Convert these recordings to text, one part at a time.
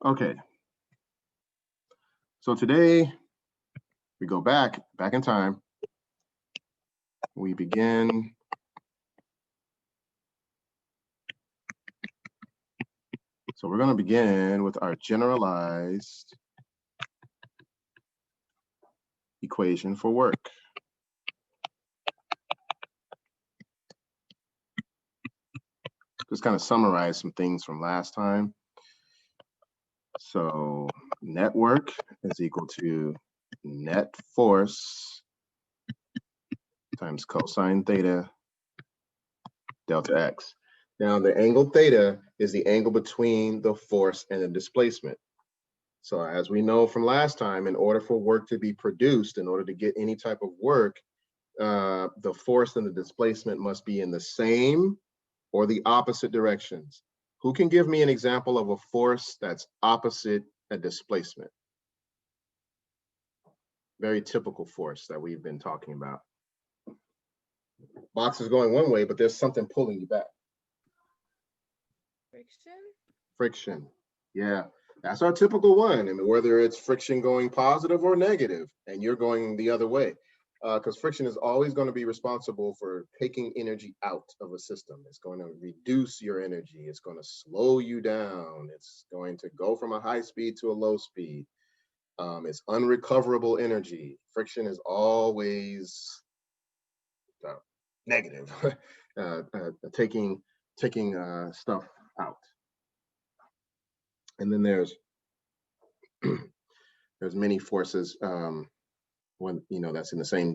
Okay, so today we go back in time. We begin so we're going to begin with our generalized equation for work. Just kind of summarize some things from last time. So net work is equal to net force times cosine theta delta x. Now the angle theta is the angle between the force and the displacement. So as we know from last time, in order for work to be produced, in order to get any type of work, the force and the displacement must be in the same or the opposite directions. Who can give me an example of a force that's opposite a displacement? Very typical force that we've been talking about. Box is going one way, but there's something pulling you back. Friction? Friction. Yeah, that's our typical one. And whether it's friction going positive or negative, and you're going the other way. Because friction is always going to be responsible for taking energy out of a system. It's going to reduce your energy. It's going to slow you down. It's going to go from a high speed to a low speed. It's unrecoverable energy. Friction is always negative, taking stuff out. And then there's many forces when that's in the same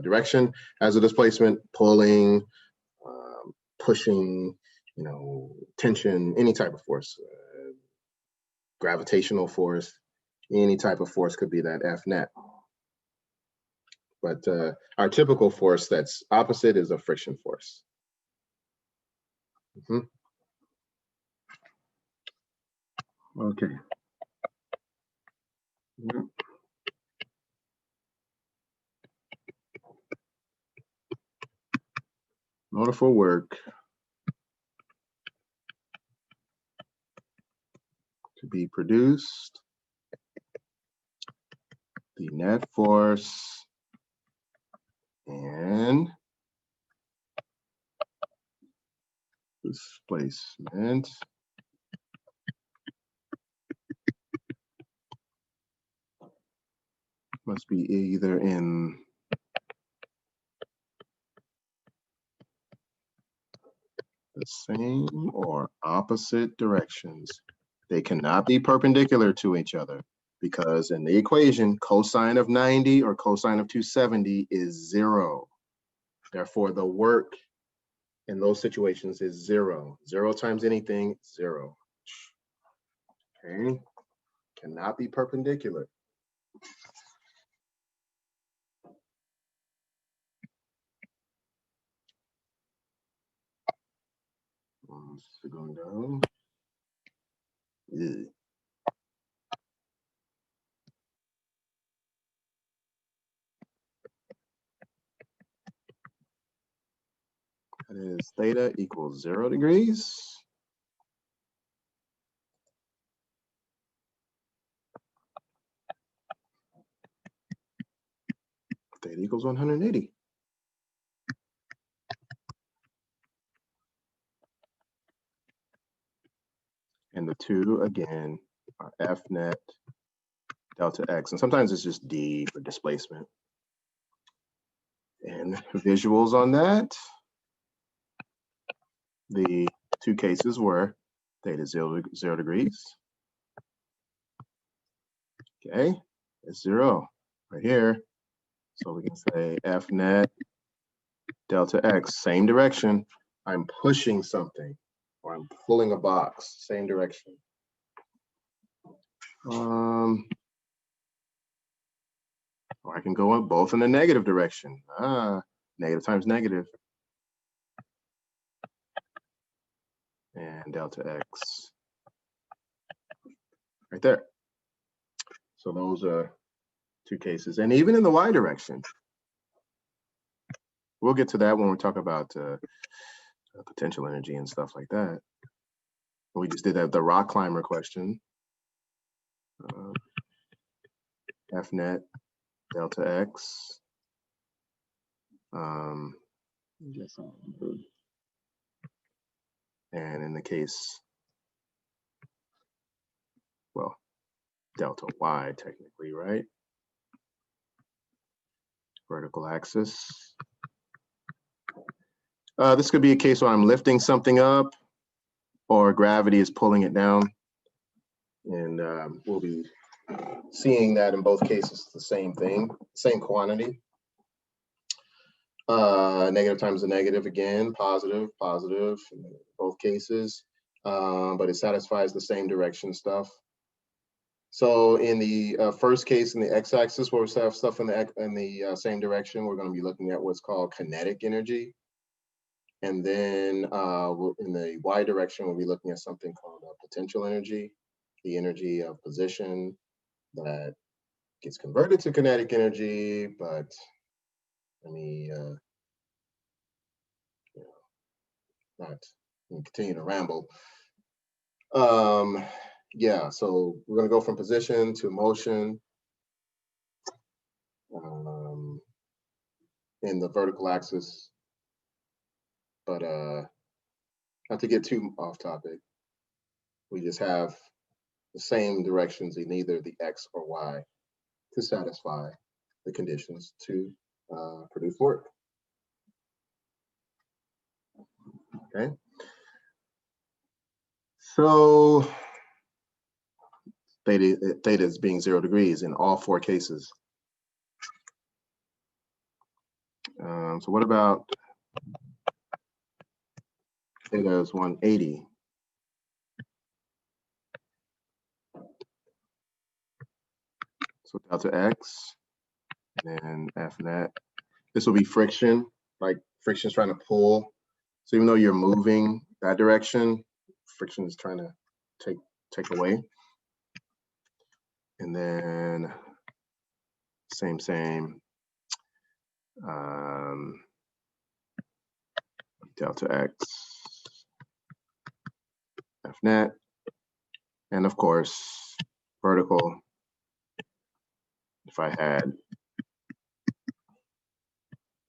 direction as a displacement, pulling, pushing, tension, any type of force, gravitational force, any type of force could be that F net. But our typical force that's opposite is a friction force. Okay. Yeah. In order for work to be produced, the net force and displacement must be either in the same or opposite directions. They cannot be perpendicular to each other because in the equation, cosine of 90 or cosine of 270 is 0. Therefore, the work in those situations is 0. 0 times anything, 0. Okay, cannot be perpendicular. So going down. Yeah. That is theta equals 0 degrees. Theta equals 180. And the two, again, are F net delta X. And sometimes it's just D for displacement. And visuals on that. The two cases were theta 0 degrees. Okay, it's 0 right here. So we can say F net delta X, same direction. I'm pushing something or I'm pulling a box, same direction. Or I can go both in the negative direction. Negative times negative. And delta X right there. So those are two cases. And even in the Y direction, we'll get to that when we talk about potential energy and stuff like that. We just did that, the rock climber question. F net delta X. And in the case, well, delta Y technically, right? Vertical axis. This could be a case where I'm lifting something up or gravity is pulling it down. And we'll be seeing that in both cases, the same thing, same quantity. Negative times a negative again, positive, positive in both cases, but it satisfies the same direction stuff. So in the first case, in the x-axis, where we have stuff in the same direction, we're going to be looking at what's called kinetic energy. And then in the y direction, we'll be looking at something called potential energy, the energy of position that gets converted to kinetic energy. But let me not continue to ramble. Yeah, so we're going to go from position to motion in the vertical axis, but not to get too off topic, we just have the same directions in either the X or Y to satisfy the conditions to produce work. Okay. So theta is being 0 degrees in all 4 cases. So what about theta is 180? So delta X and then F net. This will be friction, like friction is trying to pull. So even though you're moving that direction, friction is trying to take away. And then same, delta X, F net, and of course, vertical, if I had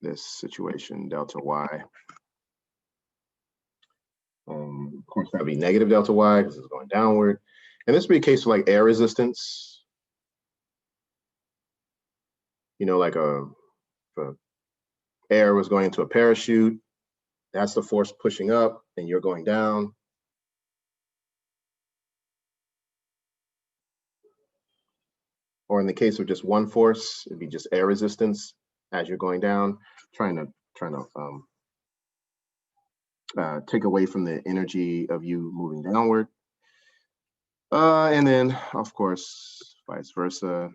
this situation, delta Y. Of course, that would be negative delta Y because it's going downward. And this would be a case of like air resistance. You know, like if air was going into a parachute, that's the force pushing up and you're going down. Or in the case of just one force, it'd be just air resistance as you're going down, trying to take away from the energy of you moving downward. And then, of course, vice versa.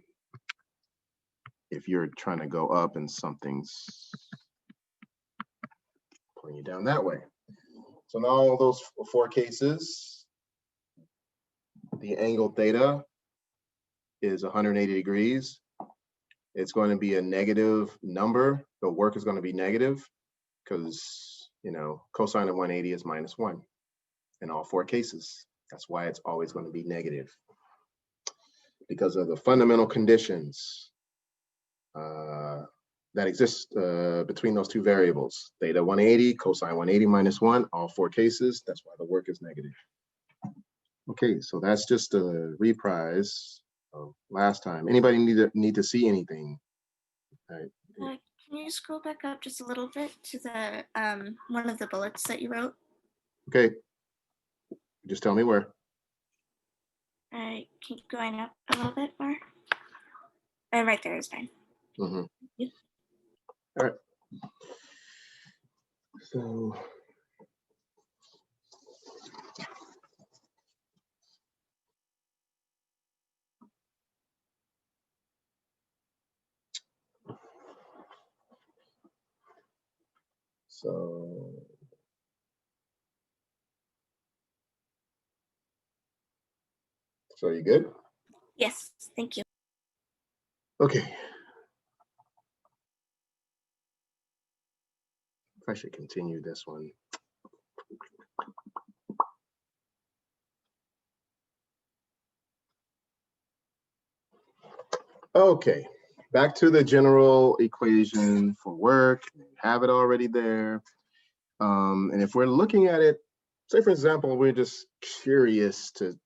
If you're trying to go up and something's pulling you down that way. So in all those 4 cases, the angle theta is 180 degrees. It's going to be a negative number. The work is going to be negative because, you know, cosine of 180 is -1 in all 4 cases. That's why it's always going to be negative, because of the fundamental conditions that exist between those 2 variables, theta 180, cosine 180 -1, all 4 cases. That's why the work is negative. Okay, so that's just a reprise of last time. Anybody need to see anything? All right. Can you scroll back up just a little bit to the one of the bullets that you wrote? Okay, just tell me where. All right, keep going up a little bit more. Right there is fine. Mm-hmm. Yeah. All right. So you good? Yes, thank you. Okay. I should continue this one. Okay, back to the general equation for work. Have it already there. And if we're looking at it, say for example, we're just curious to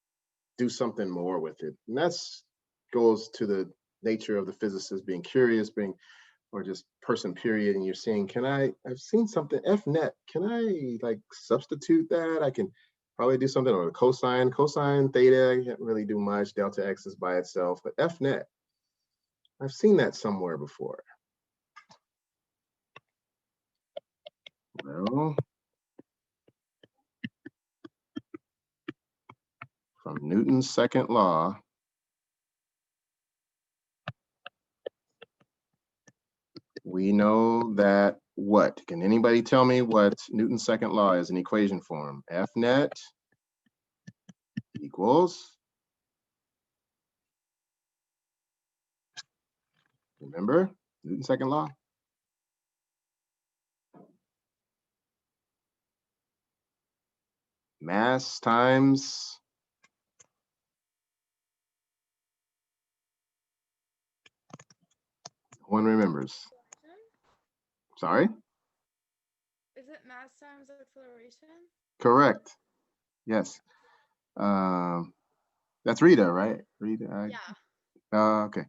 do something more with it. And that's goes to the nature of the physicist being curious, or just person period. And you're saying, I've seen something FNet. Can I like substitute that? I can probably do something, or cosine theta, I can't really do much. Delta X is by itself, but FNet, I've seen that somewhere before. Well, from Newton's second law, we know that what? Can anybody tell me what Newton's second law is in equation form? Fnet equals, remember Newton's second law? Mass times one remembers. Sorry? Is it mass times acceleration? Correct. Yes. That's Rita, right? Rita. Yeah. Okay.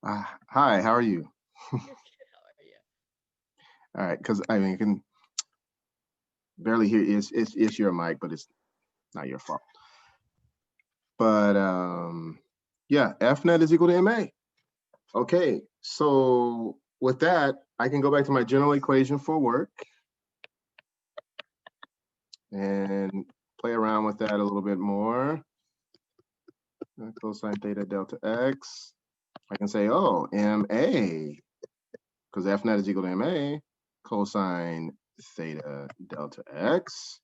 Hi, how are you? Good, how are you? All right, because I mean, I can barely hear. It's your mic, but it's not your fault. But yeah, Fnet is equal to ma. Okay, so with that, I can go back to my general equation for work and play around with that a little bit more. Cosine theta delta x. I can say, oh, ma, because Fnet is equal to ma, cosine theta delta x.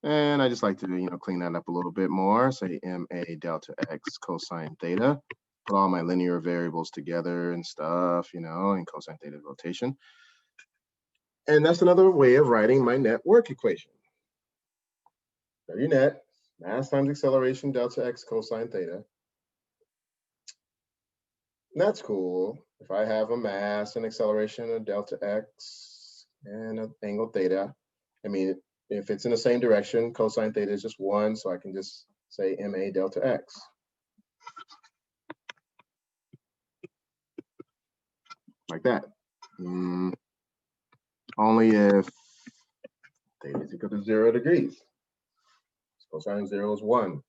And I just like to, clean that up a little bit more. Say ma delta x cosine theta. Put all my linear variables together and stuff, and cosine theta rotation. And that's another way of writing my net work equation. W net, mass times acceleration delta x cosine theta. And that's cool. If I have a mass and acceleration of delta x and an angle theta, I mean, if it's in the same direction, cosine theta is just 1, so I can just say ma delta x. Like that. Only if theta is equal to 0 degrees. Cosine 0 is 1.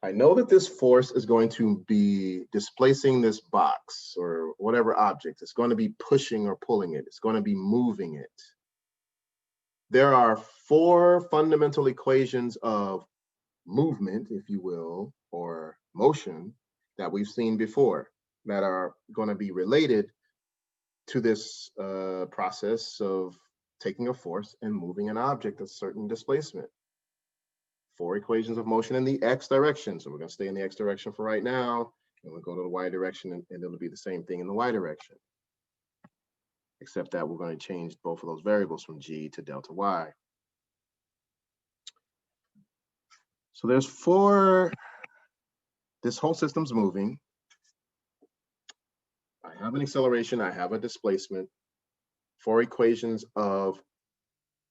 I know that this force is going to be displacing this box or whatever object. It's going to be pushing or pulling it. It's going to be moving it. There are 4 fundamental equations of movement, if you will, or motion that we've seen before that are going to be related to this process of taking a force and moving an object of certain displacement. 4 equations of motion in the x direction. So we're going to stay in the x direction for right now, and we'll go to the y direction, and it'll be the same thing in the y direction. Except that we're going to change both of those variables from g to delta y. So there's 4, this whole system's moving. I have an acceleration, I have a displacement, 4 equations of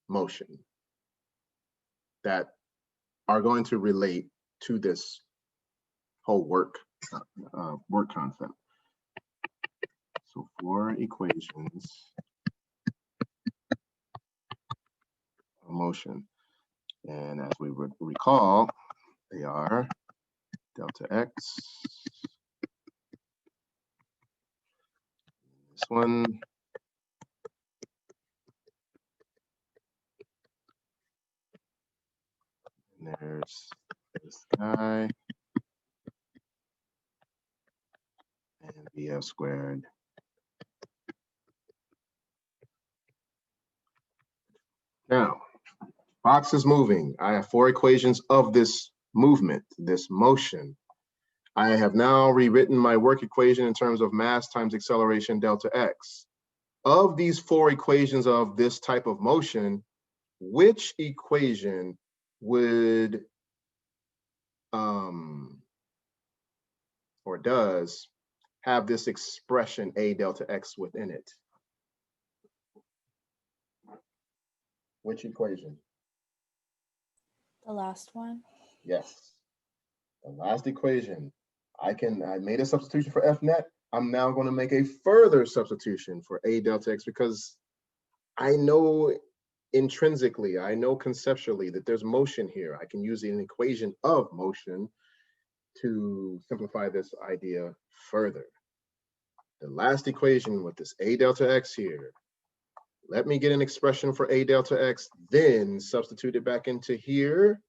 motion that are going to relate to this whole work concept. So 4 equations of motion. And as we would recall, they are delta x, this one, and there's this guy, and VF squared. Now, box is moving. I have 4 equations of this movement, this motion. I have now rewritten my work equation in terms of mass times acceleration delta x. Of these 4 equations of this type of motion, which equation would or does have this expression A delta X within it? Which equation? The last one. Yes, the last equation. I made a substitution for F net. I'm now going to make a further substitution for A delta X because I know intrinsically, I know conceptually that there's motion here. I can use an equation of motion to simplify this idea further. The last equation with this A delta X here, let me get an expression for A delta X, then substitute it back into here.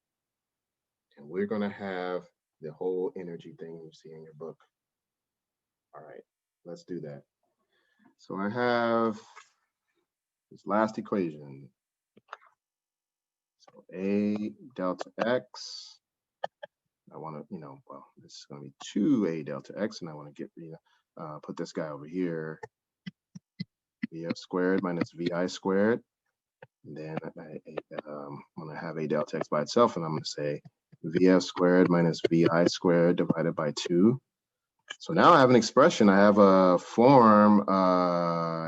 And we're going to have the whole energy thing you see in your book. All right, let's do that. So I have this last equation. So A delta X, I want to, well, this is going to be 2A delta X, and I want to get put this guy over here, VF squared minus VI squared. And then I'm going to have A delta X by itself, and I'm going to say VF squared minus VI squared divided by 2. So now I have an expression. I have a form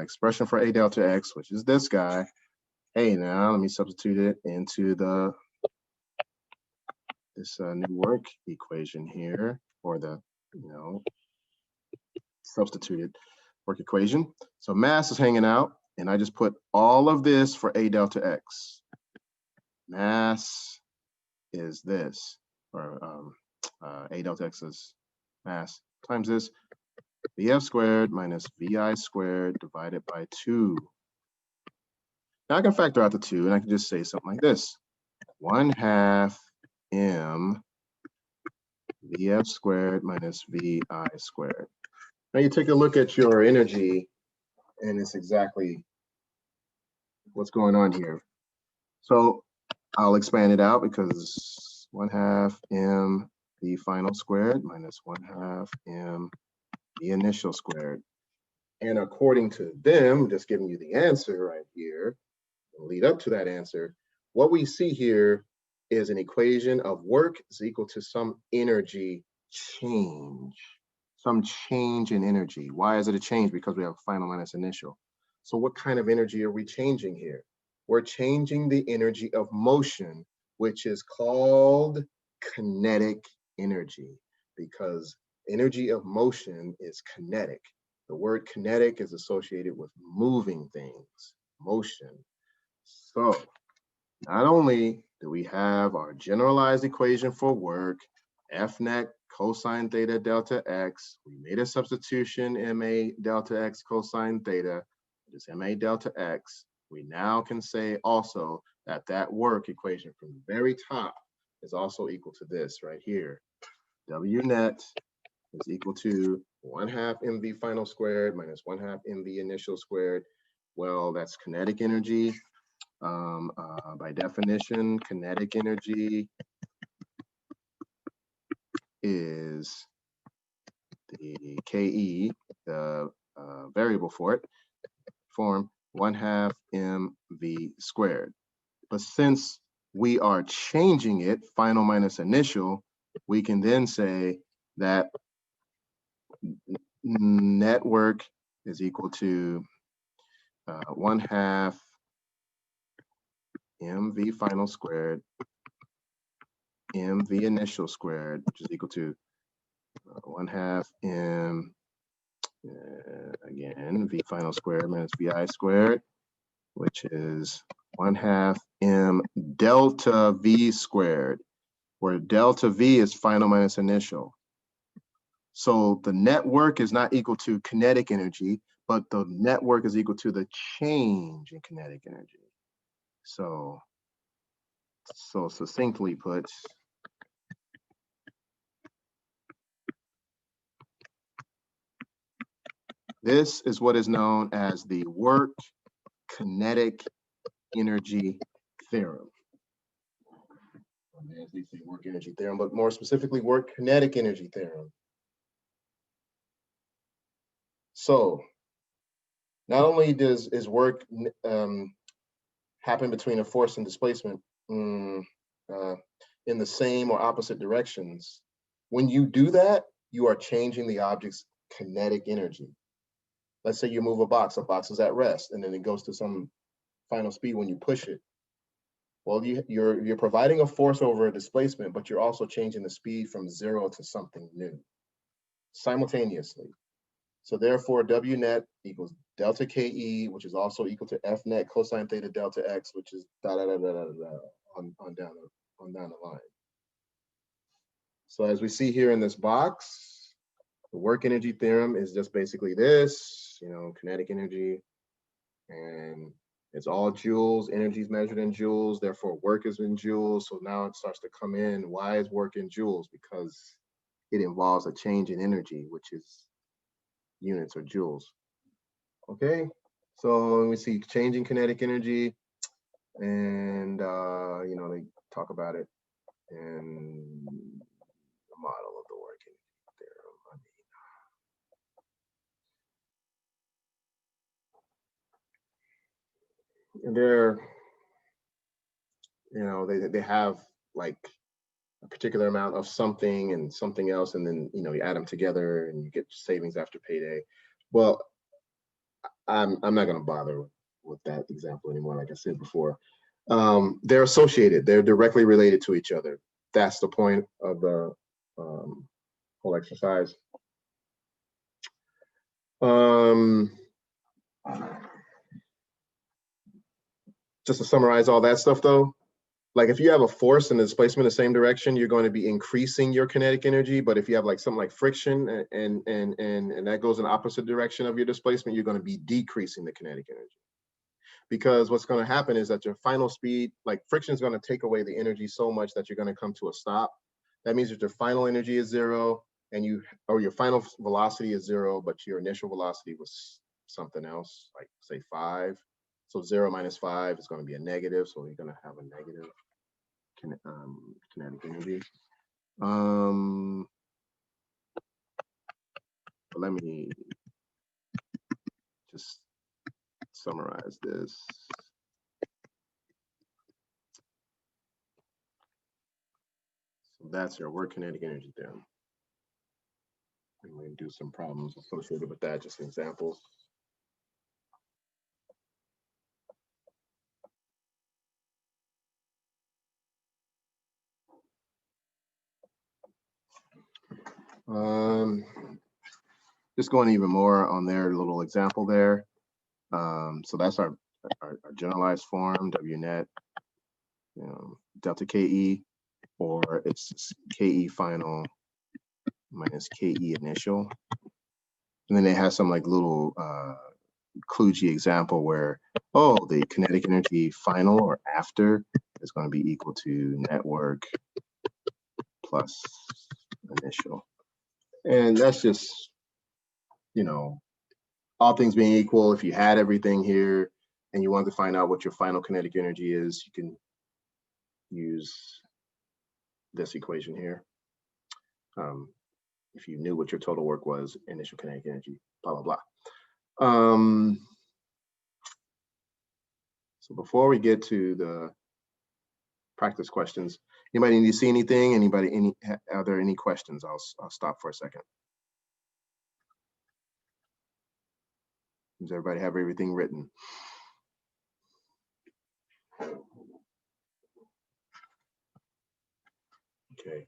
expression for A delta X, which is this guy. Hey, now let me substitute it into this new work equation here, or the substituted work equation. So mass is hanging out, and I just put all of this for A delta X. Mass is this, or A delta X is mass times this, VF squared minus VI squared divided by 2. Now I can factor out the 2, and I can just say something like this: 1/2 m VF squared minus VI squared. Now you take a look at your energy, and it's exactly what's going on here. So I'll expand it out because 1/2 m V final squared minus 1/2 m the initial squared. And according to them, just giving you the answer right here, lead up to that answer, what we see here is an equation of work is equal to some energy change, some change in energy. Why is it a change? Because we have final minus initial. So what kind of energy are we changing here? We're changing the energy of motion, which is called kinetic energy, because energy of motion is kinetic. The word kinetic is associated with moving things, motion. So not only do we have our generalized equation for work, F net cosine theta delta X, we made a substitution MA delta X cosine theta, it is MA delta X. We now can say also that that work equation from the very top is also equal to this right here. W net is equal to 1/2 mv final squared minus 1/2 mv initial squared. Well, that's kinetic energy. By definition, kinetic energy is the KE, the variable for it, form 1/2 mv squared. But since we are changing it, final minus initial, we can then say that net work is equal to 1/2 mv final squared mv initial squared, which is equal to 1/2 m again v final squared minus vi squared, which is 1/2 m delta v squared, where delta v is final minus initial. So the net work is not equal to kinetic energy, but the net work is equal to the change in kinetic energy. So succinctly put, this is what is known as the work kinetic energy theorem. As they say, work energy theorem, but more specifically, work kinetic energy theorem. So not only is work happen between a force and displacement in the same or opposite directions, when you do that, you are changing the object's kinetic energy. Let's say you move a box is at rest, and then it goes to some final speed when you push it. Well, you're providing a force over a displacement, but you're also changing the speed from 0 to something new simultaneously. So therefore, W net equals delta KE, which is also equal to F net cosine theta delta X, which is on down the line. So as we see here in this box, the work energy theorem is just basically this, kinetic energy, and it's all joules. Energy is measured in joules, therefore work is in joules. So now it starts to come in. Why is work in joules? Because it involves a change in energy, which is units or joules. Okay, so we see changing kinetic energy, and they talk about it in the model of the work energy theorem. And they have like a particular amount of something and something else, and then you add them together and you get savings after payday. Well, I'm not going to bother with that example anymore. Like I said before, they're associated. They're directly related to each other. That's the point of the whole exercise. Just to summarize all that stuff, though, like if you have a force and a displacement in the same direction, you're going to be increasing your kinetic energy. But if you have like something like friction and that goes in the opposite direction of your displacement, you're going to be decreasing the kinetic energy. Because what's going to happen is that your final speed, like friction is going to take away the energy so much that you're going to come to a stop. That means that your final energy is 0 and your final velocity is 0, but your initial velocity was something else, like say 5. So 0 minus 5 is going to be a negative. So you're going to have a negative kinetic energy. Let me just summarize this. So that's your work kinetic energy theorem. I'm going to do some problems associated with that, just examples. Just going even more on their little example there. So that's our generalized form, W net, delta KE, or it's KE final minus KE initial. And then they have some like little kludgy example where, the kinetic energy final or after is going to be equal to network plus initial. And that's just, all things being equal, if you had everything here and you want to find out what your final kinetic energy is, you can use this equation here. If you knew what your total work was, initial kinetic energy, blah, blah, blah. So before we get to the practice questions, anybody need to see anything? Are there any questions? I'll stop for a second. Does everybody have everything written? Okay.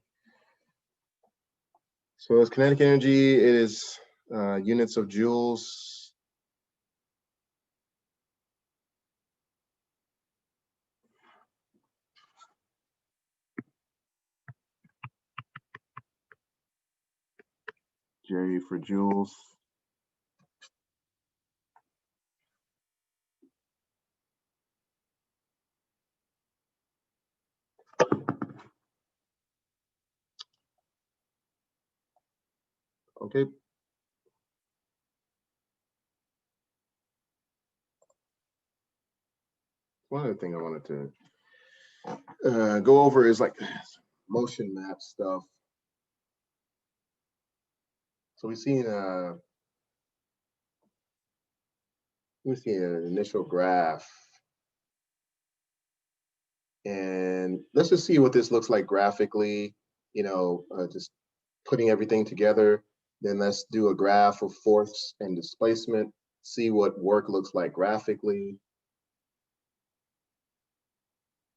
So as kinetic energy, it is units of joules. J for joules. Okay. One other thing I wanted to go over is like motion map stuff. So we've seen an initial graph, and let's just see what this looks like graphically. Just putting everything together. Then let's do a graph of force and displacement, see what work looks like graphically.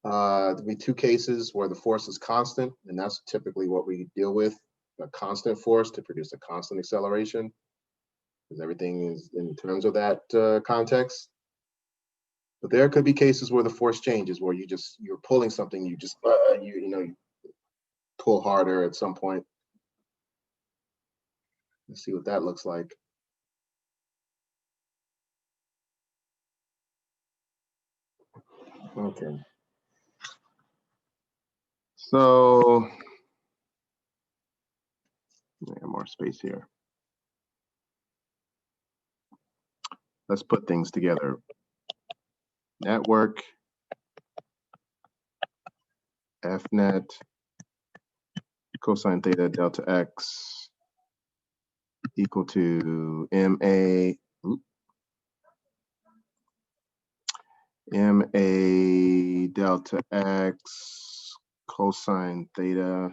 There'll be two cases where the force is constant, and that's typically what we deal with, a constant force to produce a constant acceleration, because everything is in terms of that context. But there could be cases where the force changes, where you're pulling something, you pull harder at some point. Let's see what that looks like. Okay. So, more space here. Let's put things together. Network, F net, cosine theta delta x equal to MA delta x cosine theta.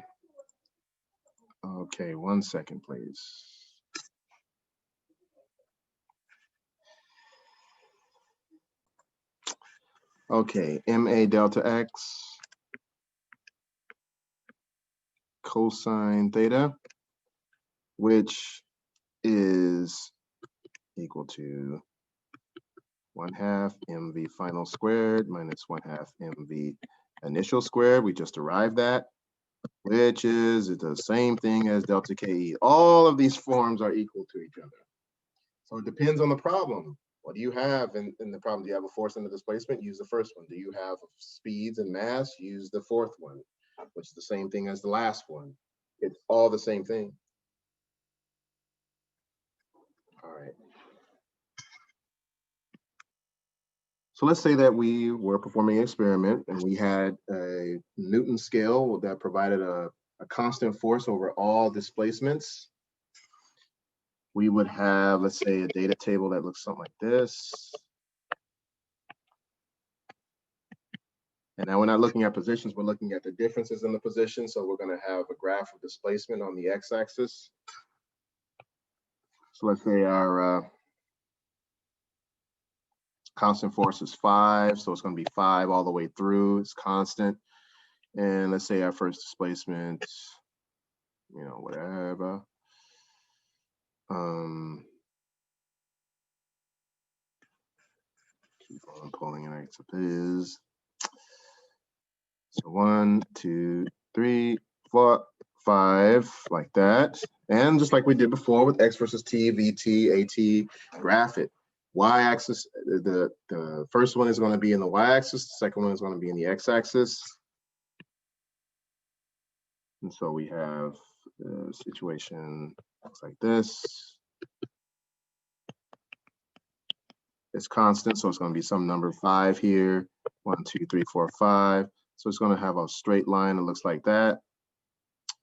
Okay, 1 second, please. Okay, MA delta x cosine theta, which is equal to 1/2 mv final squared minus 1/2 mv initial squared. We just derived that, which is the same thing as delta KE. All of these forms are equal to each other. So it depends on the problem. What do you have in the problem? Do you have a force and a displacement? Use the first one. Do you have speeds and mass? Use the fourth one, which is the same thing as the last one. It's all the same thing. All right. So let's say that we were performing an experiment and we had a Newton scale that provided a constant force over all displacements. We would have, let's say, a data table that looks something like this. And now we're not looking at positions, we're looking at the differences in the position. So we're going to have a graph of displacement on the x-axis. So let's say our constant force is 5. So it's going to be 5 all the way through. It's constant. And let's say our first displacement, whatever. Keep on pulling it as it is. So 1, 2, 3, 4, 5, like that. And just like we did before with x versus t, vt, at, graph it. Y-axis, the first one is going to be in the y-axis, the second one is going to be in the x-axis. And so we have the situation looks like this. It's constant, so it's going to be some number 5 here. 1, 2, 3, 4, 5. So it's going to have a straight line that looks like that.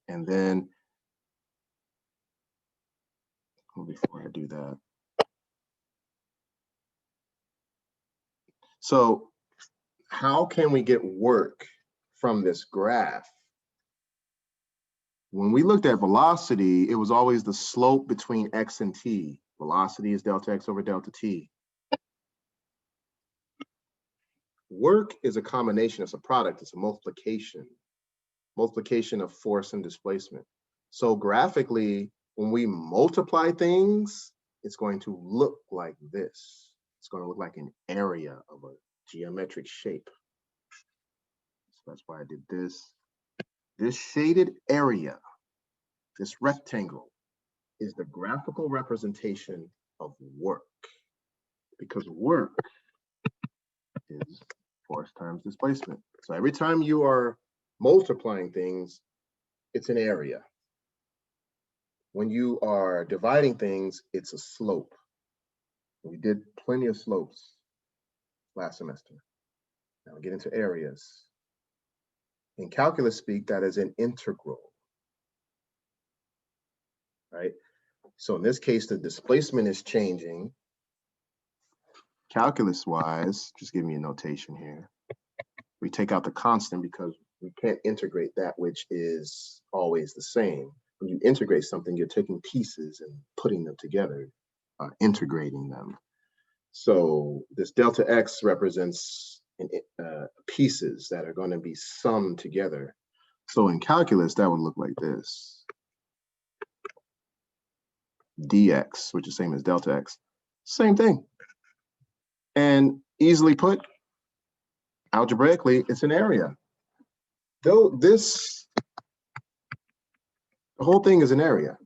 And then, before I do that. So how can we get work from this graph? When we looked at velocity, it was always the slope between x and t. Velocity is delta x over delta t. Work is a combination, it's a product, it's a multiplication of force and displacement. So graphically, when we multiply things, it's going to look like this. It's going to look like an area of a geometric shape. So that's why I did this. This shaded area, this rectangle, is the graphical representation of work, because work is force times displacement. So every time you are multiplying things, it's an area. When you are dividing things, it's a slope. We did plenty of slopes last semester. Now we get into areas. In calculus speak, that is an integral, right? So in this case, the displacement is changing. Calculus-wise, just give me a notation here. We take out the constant because we can't integrate that which is always the same. When you integrate something, you're taking pieces and putting them together, integrating them. So this delta x represents pieces that are going to be summed together. So in calculus, that would look like this. Dx, which is same as delta x, same thing. And easily put, algebraically, it's an area. Though this, the whole thing is an area.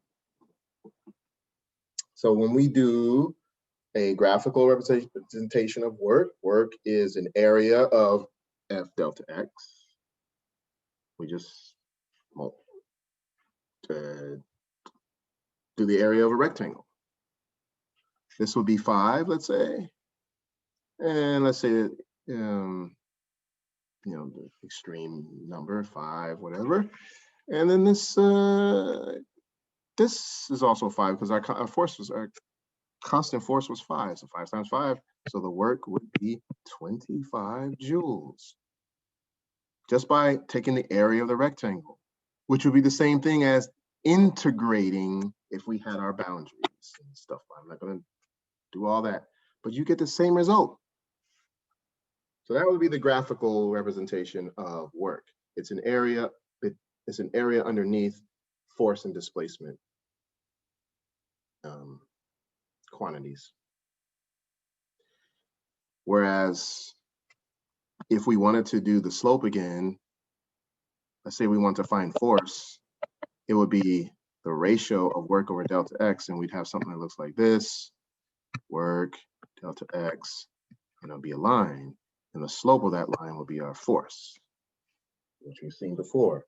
So when we do a graphical representation of work, work is an area of f delta x. We just do the area of a rectangle. This would be 5, let's say. And let's say, you know, the extreme number, 5, whatever. And then this is also 5 because our force was, our constant force was 5. So 5 times 5. So the work would be 25 joules. Just by taking the area of the rectangle, which would be the same thing as integrating if we had our boundaries and stuff. I'm not going to do all that, but you get the same result. So that would be the graphical representation of work. It's an area, it's an area underneath force and displacement quantities. Whereas if we wanted to do the slope again, let's say we want to find force, it would be the ratio of work over delta x, and we'd have something that looks like this, work, delta x, and it'll be a line, and the slope of that line will be our force, which we've seen before.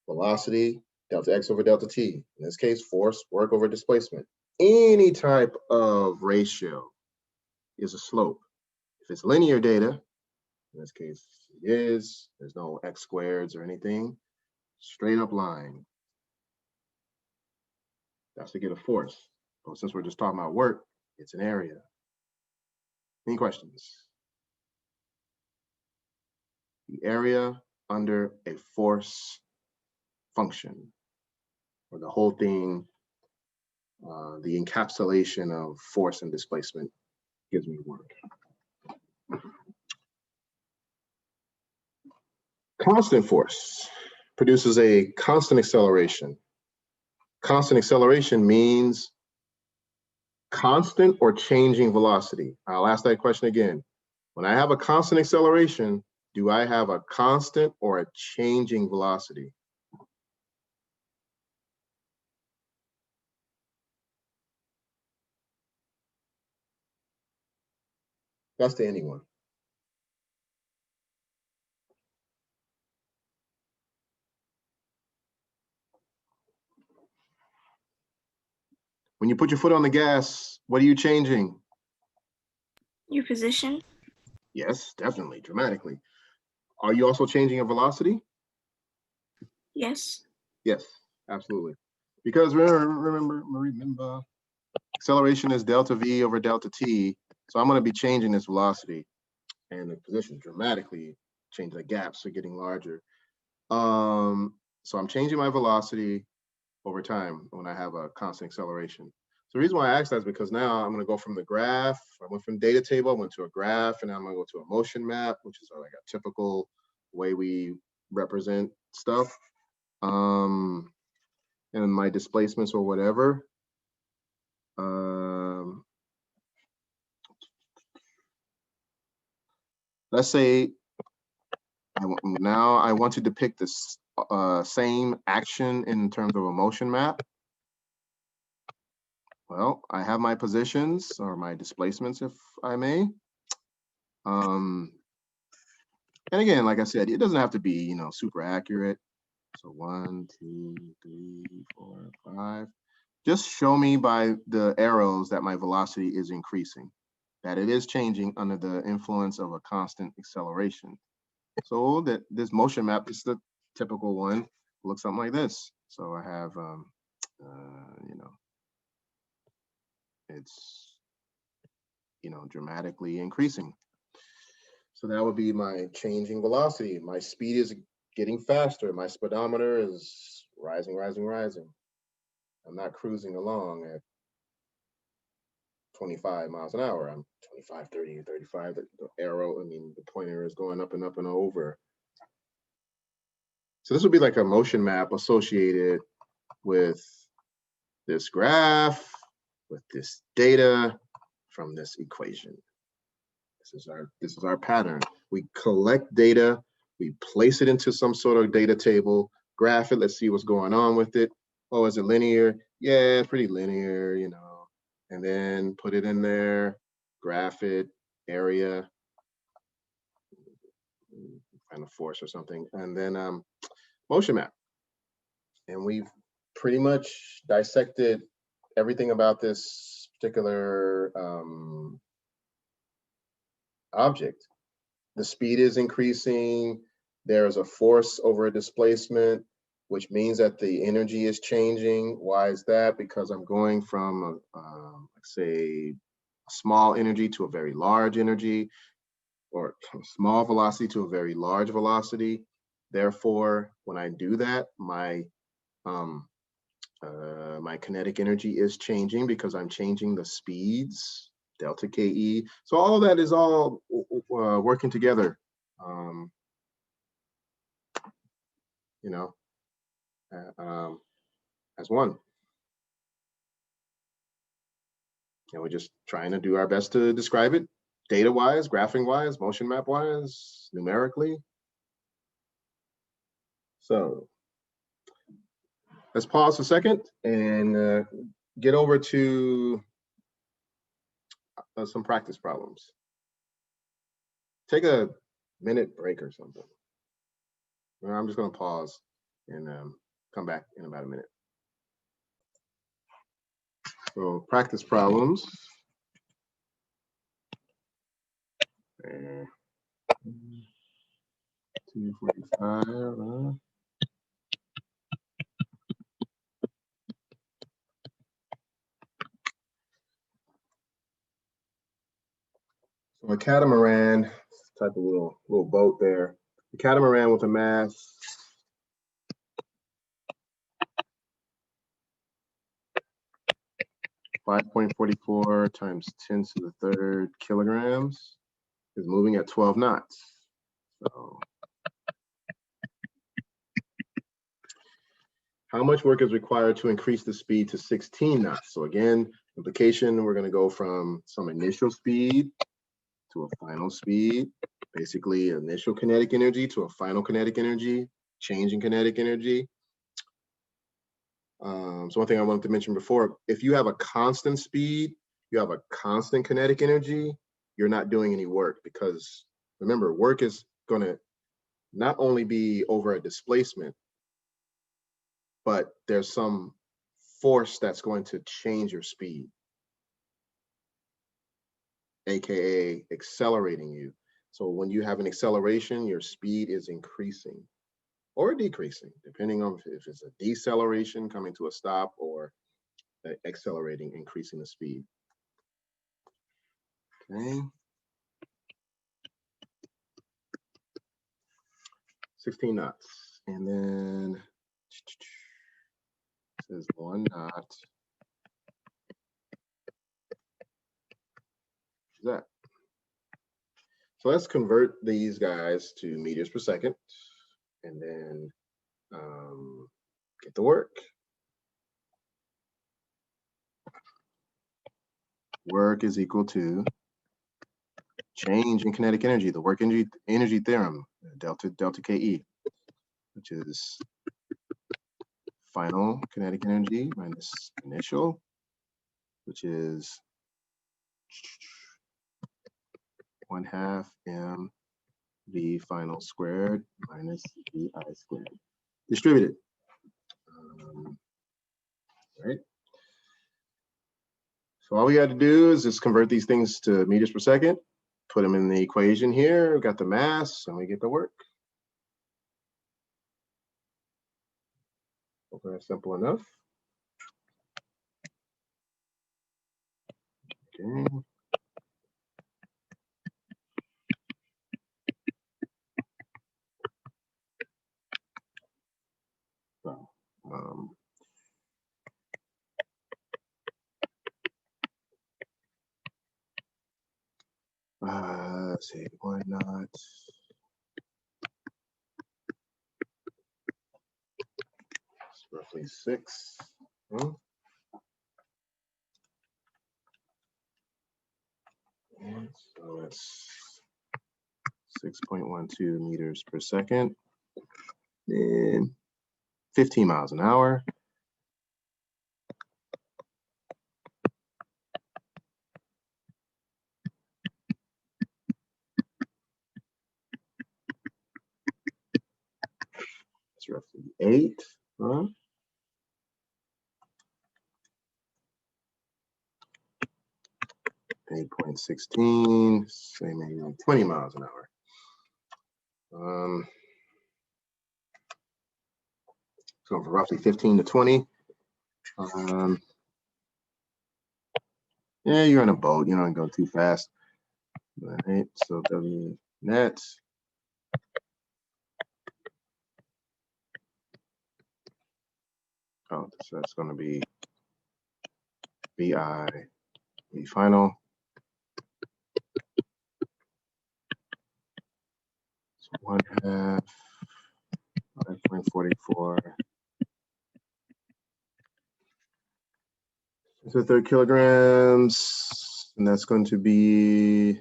Velocity, delta x over delta t. In this case, force, work over displacement. Any type of ratio is a slope. If it's linear data, in this case it is, there's no x squareds or anything, straight up line. That's to get a force. But since we're just talking about work, it's an area. Any questions? The area under a force function, or the whole thing, the encapsulation of force and displacement gives me work. Constant force produces a constant acceleration. Constant acceleration means constant or changing velocity. I'll ask that question again. When I have a constant acceleration, do I have a constant or a changing velocity? That's to anyone. When you put your foot on the gas, what are you changing? Your position? Yes, definitely, dramatically. Are you also changing your velocity? Yes. Yes, absolutely. Because remember, acceleration is delta v over delta t. So I'm going to be changing this velocity and the position dramatically, change the gaps are getting larger. So I'm changing my velocity over time when I have a constant acceleration. So the reason why I asked that is because now I'm going to go from the graph. I went from data table, I went to a graph, and now I'm going to go to a motion map, which is like a typical way we represent stuff. And my displacements or whatever. Let's say now I want to depict this same action in terms of a motion map. Well, I have my positions or my displacements, if I may. And again, like I said, it doesn't have to be, you know, super accurate. So 1, 2, 3, 4, 5. Just show me by the arrows that my velocity is increasing, that it is changing under the influence of a constant acceleration. So that this motion map is the typical one, looks something like this. So I have, you know, it's, you know, dramatically increasing. So that would be my changing velocity. My speed is getting faster. My speedometer is rising, rising, rising. I'm not cruising along at 25 miles an hour. I'm 25, 30, 35. The arrow, I mean, the pointer is going up and up and over. So this would be like a motion map associated with this graph, with this data from this equation. This is our pattern. We collect data, we place it into some sort of data table, graph it, let's see what's going on with it. Oh, is it linear? Yeah, it's pretty linear, you know. And then put it in there, graph it, area, find a force or something, and then motion map. And we've pretty much dissected everything about this particular object. The speed is increasing. There is a force over a displacement, which means that the energy is changing. Why is that? Because I'm going from, let's say, a small energy to a very large energy, or from a small velocity to a very large velocity. Therefore, when I do that, my kinetic energy is changing because I'm changing the speeds, delta KE. So all of that is all working together, you know, as one. And we're just trying to do our best to describe it data-wise, graphing-wise, motion map-wise, numerically. So let's pause a second and get over to some practice problems. Take a minute break or something. I'm just going to pause and come back in about a minute. So practice problems. 245. So a catamaran, type of little boat there. A catamaran with a mass 5.44 times 10 to the third kilograms is moving at 12 knots. So how much work is required to increase the speed to 16 knots? So again, implication, we're going to go from some initial speed to a final speed, basically initial kinetic energy to a final kinetic energy, change in kinetic energy. So one thing I wanted to mention before, if you have a constant speed, you have a constant kinetic energy, you're not doing any work, because remember, work is going to not only be over a displacement, but there's some force that's going to change your speed, AKA accelerating you. So when you have an acceleration, your speed is increasing or decreasing, depending on if it's a deceleration coming to a stop or accelerating, increasing the speed. Okay. 16 knots. And then it says 1 knot. That. So let's convert these guys to meters per second and then get to work. Work is equal to change in kinetic energy, the work energy theorem, delta KE, which is final kinetic energy minus initial, which is 1/2 mv final squared minus vi squared, distributed. Right. So all we got to do is just convert these things to meters per second, put them in the equation here. We got the mass, and we get the work. Okay, that's simple enough. Okay. So, Let's see, why not? It's roughly 6. And so that's 6.12 meters per second and 15 miles an hour. It's roughly 8. 8.16, say maybe like 20 miles an hour. So for roughly 15 to 20. Yeah, you're on a boat, you don't go too fast. All right, so W net. Oh, so that's going to be VI, V final. So 1/2, 5.44. So 1/3 kilograms, and that's going to be,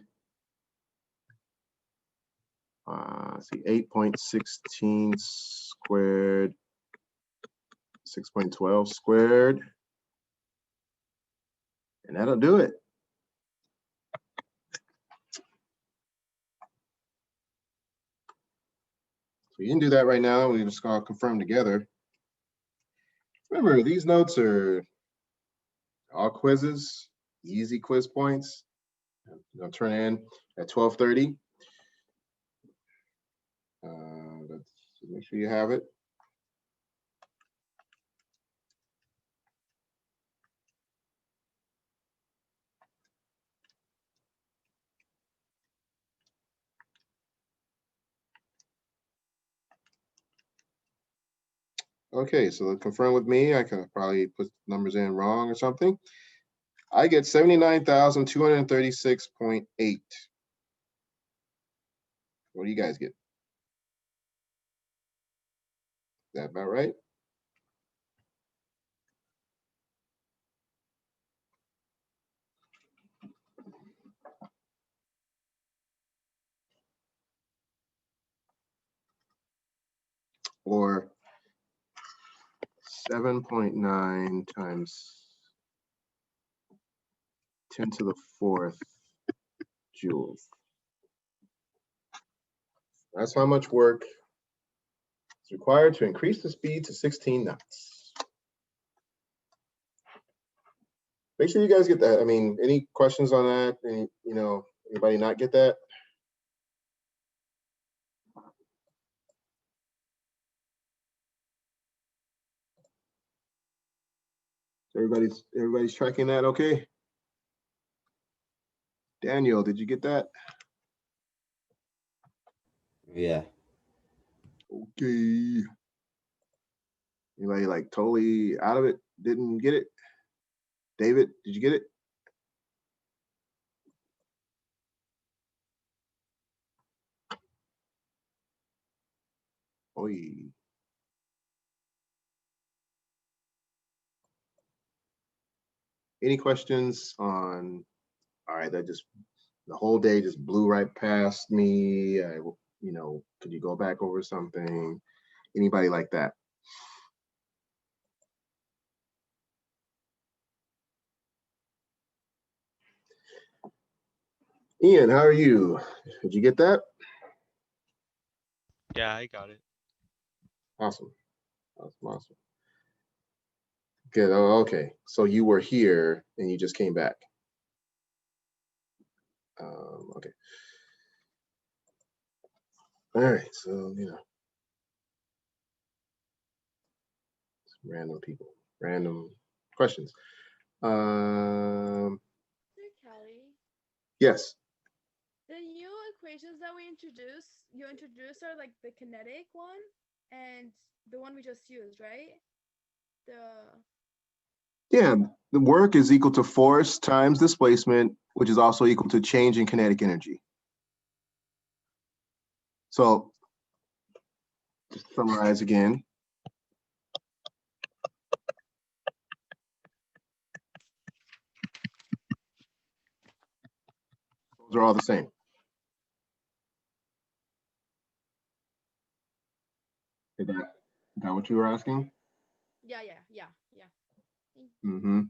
let's see, 8.16 squared, 6.12 squared, and that'll do it. So you can do that right now. We just gonna confirm together. Remember, these notes are all quizzes, easy quiz points. I'm gonna turn in at 12:30. Let's make sure you have it. Okay, so confirm with me. I can probably put numbers in wrong or something. I get 79,236.8. What do you guys get? Is that about right? Or 7.9 times 10 to the 4th joules. That's how much work is required to increase the speed to 16 knots. Make sure you guys get that. I mean, any questions on that? Any, anybody not get that? Everybody's tracking that, okay? Daniel, did you get that? Yeah. Okay. Anybody like totally out of it? Didn't get it? David, did you get it? Oy. Any questions on, all right, that just, the whole day just blew right past me. Could you go back over something? Anybody like that? Ian, how are you? Did you get that? Yeah, I got it. Awesome. Awesome. Good. Oh, okay. So you were here and you just came back. Okay. All right. So, random people, random questions. Hey, Kelly. Yes. The new equations that you introduced are like the kinetic one and the one we just used, right? The Yeah, the work is equal to force times displacement, which is also equal to change in kinetic energy. So just to summarize again. Those are all the same. Is that what you were asking? Yeah. Mm-hmm.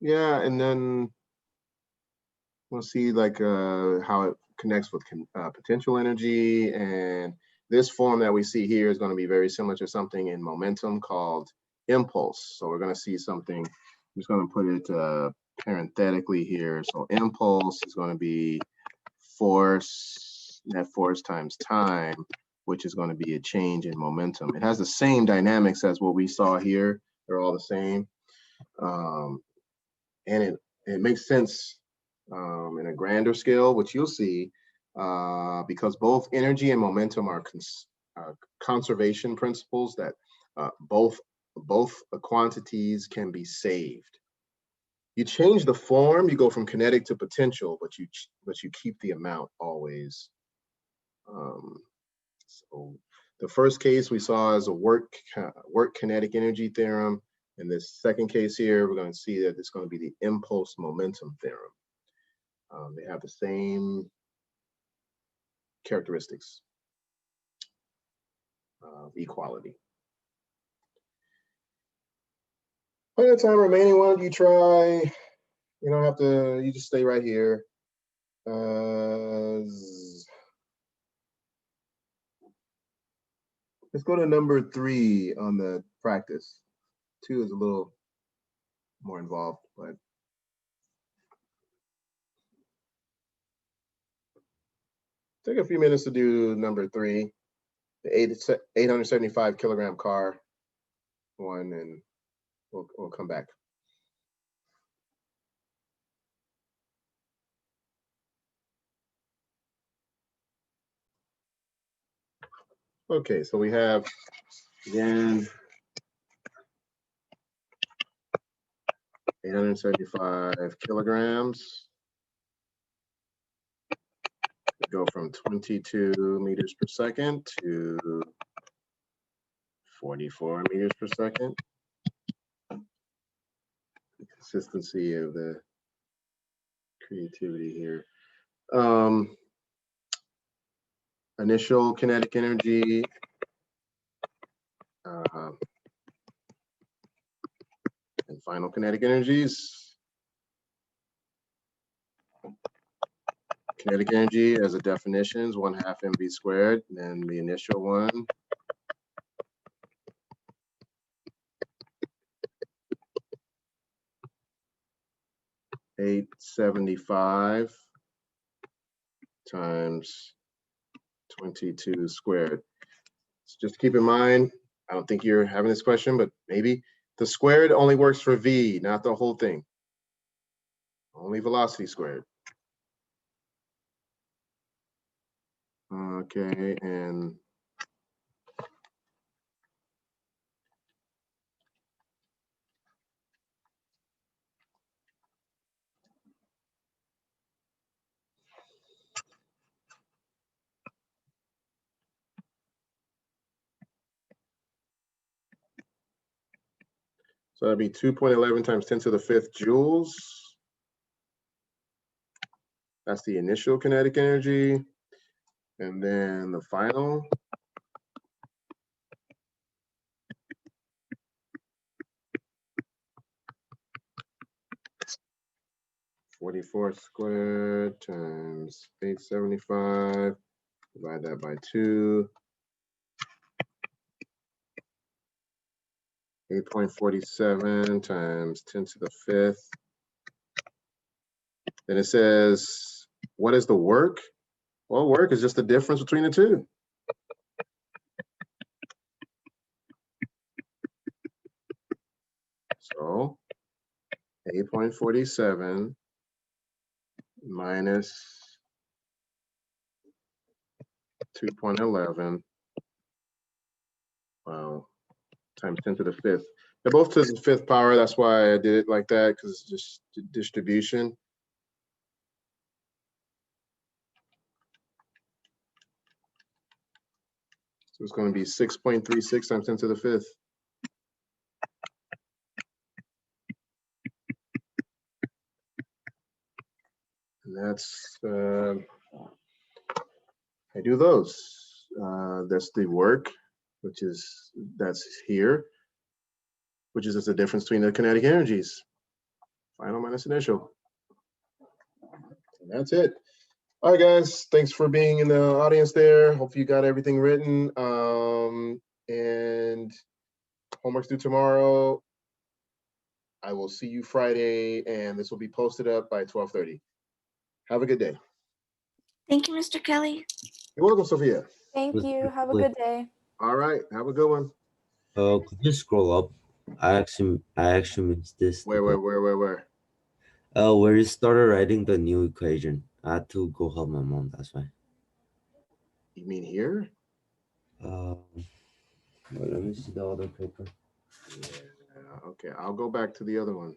Yeah, and then we'll see like how it connects with potential energy, and this form that we see here is going to be very similar to something in momentum called impulse. So we're going to see something. I'm just going to put it parenthetically here. So impulse is going to be force, net force times time, which is going to be a change in momentum. It has the same dynamics as what we saw here. They're all the same. And it makes sense in a grander scale, which you'll see, because both energy and momentum are conservation principles that both quantities can be saved. You change the form, you go from kinetic to potential, but you keep the amount always. So the first case we saw is a work kinetic energy theorem. In this second case here, we're going to see that it's going to be the impulse momentum theorem. They have the same characteristics of equality. Plenty of time remaining. Why don't you try? You don't have to, you just stay right here. Let's go to number 3 on the practice. 2 is a little more involved, but take a few minutes to do number 3, the 875 kilogram car one, and we'll come back. Okay, so we have, again, 875 kilograms. We go from 22 meters per second to 44 meters per second. The consistency of the creativity here. Initial kinetic energy. And final kinetic energies. Kinetic energy as a definition is 1/2 mv squared, and then the initial one. $875 times 22 squared. So just keep in mind, I don't think you're having this question, but maybe the squared only works for V, not the whole thing. Only velocity squared. Okay, and so that'd be 2.11 times 10 to the 5th joules. That's the initial kinetic energy. And then the final. $44 squared times 875. Divide that by 2. 8.47 times 10 to the 5th. Then it says, what is the work? Well, work is just the difference between the two. So 8.47 minus 2.11. Wow. times 10 to the fifth. They're both to the fifth power. That's why I did it like that, because it's just distribution. So it's going to be 6.36 times 10 to the fifth. And that's, I do those. That's the work, that's here, which is just the difference between the kinetic energies. Final minus initial. And that's it. All right, guys. Thanks for being in the audience there. Hope you got everything written. And homework's due tomorrow. I will see you Friday, and this will be posted up by 12:30. Have a good day. Thank you, Mr. Kelly. You're welcome, Sophia. Thank Was you. Have a really- good day. All right. Have a good one. Could you scroll up? I actually missed this. Where? Where you started writing the new equation. I had to go help my mom. That's why. You mean here? Wait, let me see the other paper. Yeah. Okay. I'll go back to the other one.